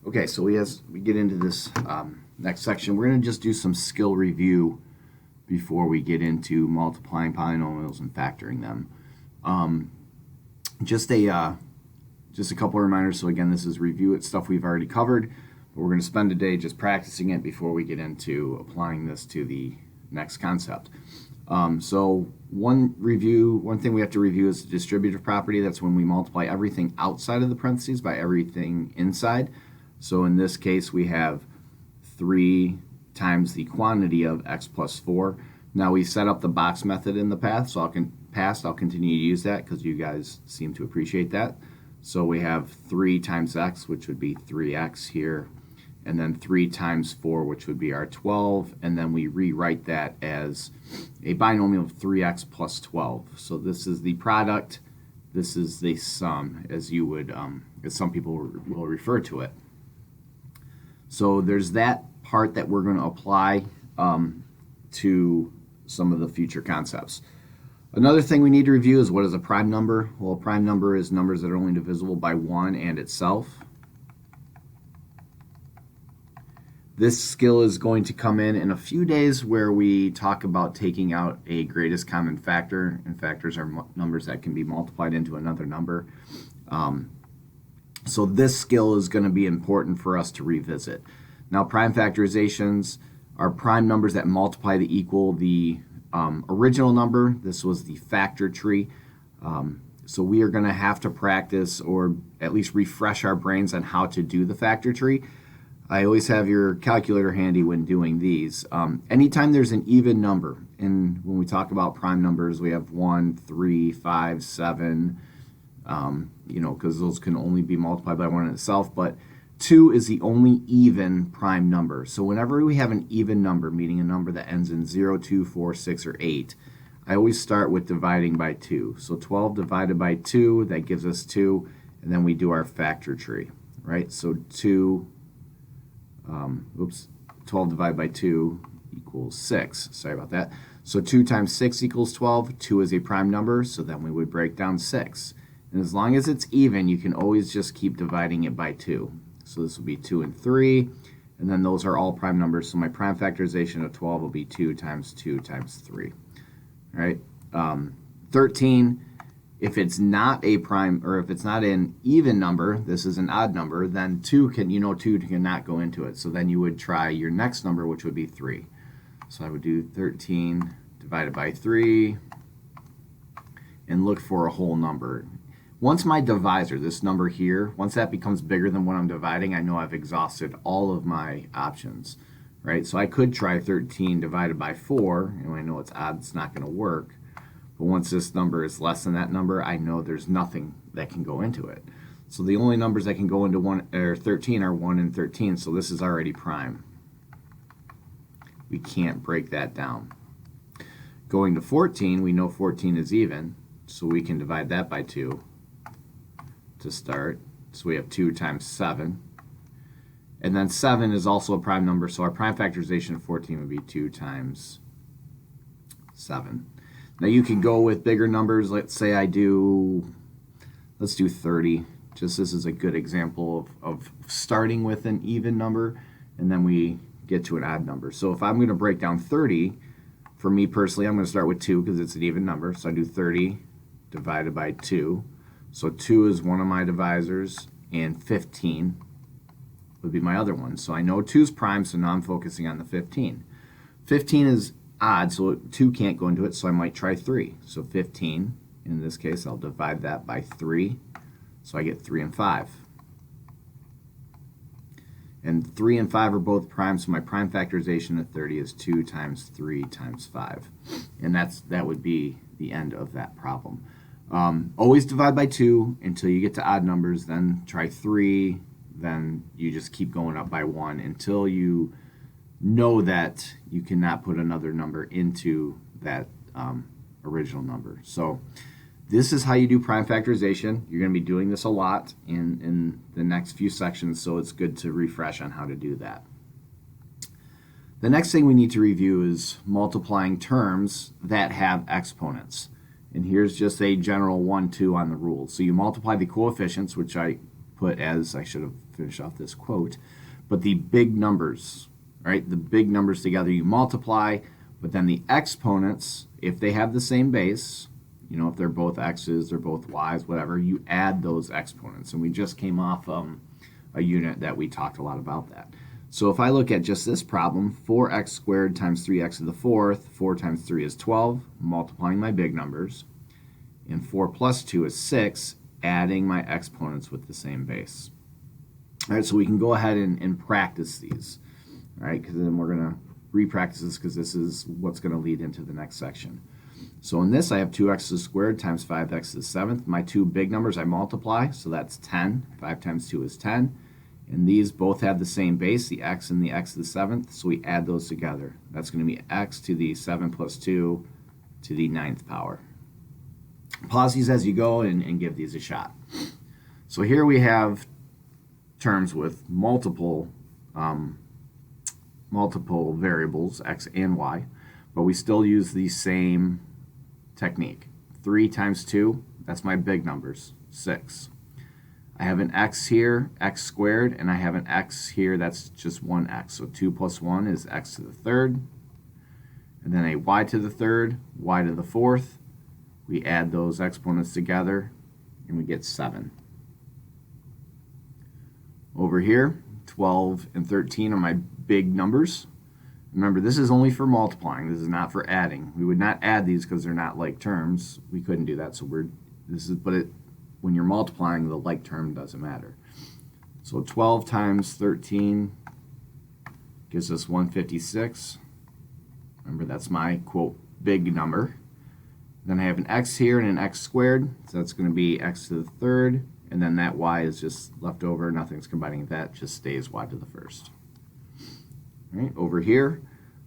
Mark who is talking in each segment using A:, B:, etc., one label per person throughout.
A: Okay, so as we get into this next section, we're going to just do some skill review before we get into multiplying polynomials and factoring them. Just a couple of reminders. So again, this is review. It's stuff we've already covered, but we're going to spend a day just practicing it before we get into applying this to the next concept. So one thing we have to review is the distributive property. That's when we multiply everything outside of the parentheses by everything inside. So in this case, we have 3 times the quantity of x plus 4. Now we set up the box method in the past, so I'll continue to use that because you guys seem to appreciate that. So we have 3 times x, which would be 3x here, and then 3 times 4, which would be our 12, and then we rewrite that as a binomial of 3x plus 12. So this is the product, this is the sum, as you would, as some people will refer to it. So there's that part that we're going to apply to some of the future concepts. Another thing we need to review is what is a prime number. Well, a prime number is numbers that are only divisible by 1 and itself. This skill is going to come in a few days where we talk about taking out a greatest common factor, and factors are numbers that can be multiplied into another number. So this skill is going to be important for us to revisit. Now, prime factorizations are prime numbers that multiply to equal the original number. This was the factor tree. So we are going to have to practice, or at least refresh our brains on how to do the factor tree. I always have your calculator handy when doing these. Anytime there's an even number, and when we talk about prime numbers, we have 1, 3, 5, 7, because those can only be multiplied by 1 in itself, but 2 is the only even prime number. So whenever we have an even number, meaning a number that ends in 0, 2, 4, 6, or 8, I always start with dividing by 2. So 12 divided by 2, that gives us 2, and then we do our factor tree, right? So 12 divided by 2 equals 6. Sorry about that. So 2 times 6 equals 12. 2 is a prime number, so then we would break down 6. And as long as it's even, you can always just keep dividing it by 2. So this will be 2 and 3, and then those are all prime numbers. So my prime factorization of 12 will be 2 times 2 times 3. All right. 13, if it's not a prime, or if it's not an even number, this is an odd number, then 2 cannot go into it. So then you would try your next number, which would be 3. So I would do 13 divided by 3 and look for a whole number. Once my divisor, this number here, once that becomes bigger than what I'm dividing, I know I've exhausted all of my options, right? So I could try 13 divided by 4, and I know it's odd, it's not going to work. But once this number is less than that number, I know there's nothing that can go into it. So the only numbers that can go into 13 are 1 and 13, so this is already prime. We can't break that down. Going to 14, we know 14 is even, so we can divide that by 2 to start. So we have 2 times 7. And then 7 is also a prime number, so our prime factorization of 14 would be 2 times 7. Now you can go with bigger numbers. Let's say let's do 30. Just this is a good example of starting with an even number, and then we get to an odd number. So if I'm going to break down 30, for me personally, I'm going to start with 2 because it's an even number. So I do 30 divided by 2. So 2 is one of my divisors, and 15 would be my other one. So I know 2 is prime, so now I'm focusing on the 15. 15 is odd, so 2 can't go into it, so I might try 3. So 15, in this case, I'll divide that by 3, so I get 3 and 5. And 3 and 5 are both prime, so my prime factorization of 30 is 2 times 3 times 5. And that would be the end of that problem. Always divide by 2 until you get to odd numbers, then try 3, then you just keep going up by 1 until you know that you cannot put another number into that original number. So this is how you do prime factorization. You're going to be doing this a lot in the next few sections, so it's good to refresh on how to do that. The next thing we need to review is multiplying terms that have exponents. And here's just a general 1, 2 on the rules. So you multiply the coefficients, which I put as, I should have finished off this quote, but the big numbers, right? The big numbers together you multiply, but then the exponents, if they have the same base, you know, if they're both x's, they're both y's, whatever, you add those exponents. And we just came off a unit that we talked a lot about that. So if I look at just this problem, 4x squared times 3x to the fourth, 4 times 3 is 12, multiplying my big numbers, and 4 plus 2 is 6, adding my exponents with the same base. All right, so we can go ahead and practice these, all right, because then we're going to re-practice this because this is what's going to lead into the next section. So in this, I have 2x squared times 5x to the seventh. My two big numbers I multiply, so that's 10. 5 times 2 is 10. And these both have the same base, the x and the x to the seventh, so we add those together. That's going to be x to the 7 plus 2 to the 9th power. Pause these as you go and give these a shot. So here we have terms with multiple variables, x and y, but we still use the same technique. 3 times 2, that's my big numbers, 6. I have an x here, x squared, and I have an x here, that's just 1x. So 2 plus 1 is x to the third. And then a y to the third, y to the fourth. We add those exponents together, and we get 7. Over here, 12 and 13 are my big numbers. Remember, this is only for multiplying. This is not for adding. We would not add these because they're not like terms. We couldn't do that. So when you're multiplying, the like term doesn't matter. So 12 times 13 gives us 156. Remember, that's my, quote, big number. Then I have an x here and an x squared, so that's going to be x to the third, and then that y is just left over. Nothing's combining with that, just stays y to the first. All right, over here,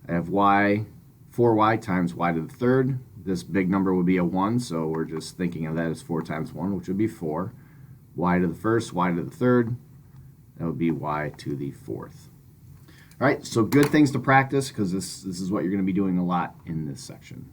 A: I have 4y times y to the third. This big number would be a 1, so we're just thinking of that as 4 times 1, which would be 4. Y to the first, y to the third, that would be y to the fourth. All right, so good things to practice because this is what you're going to be doing a lot in this section.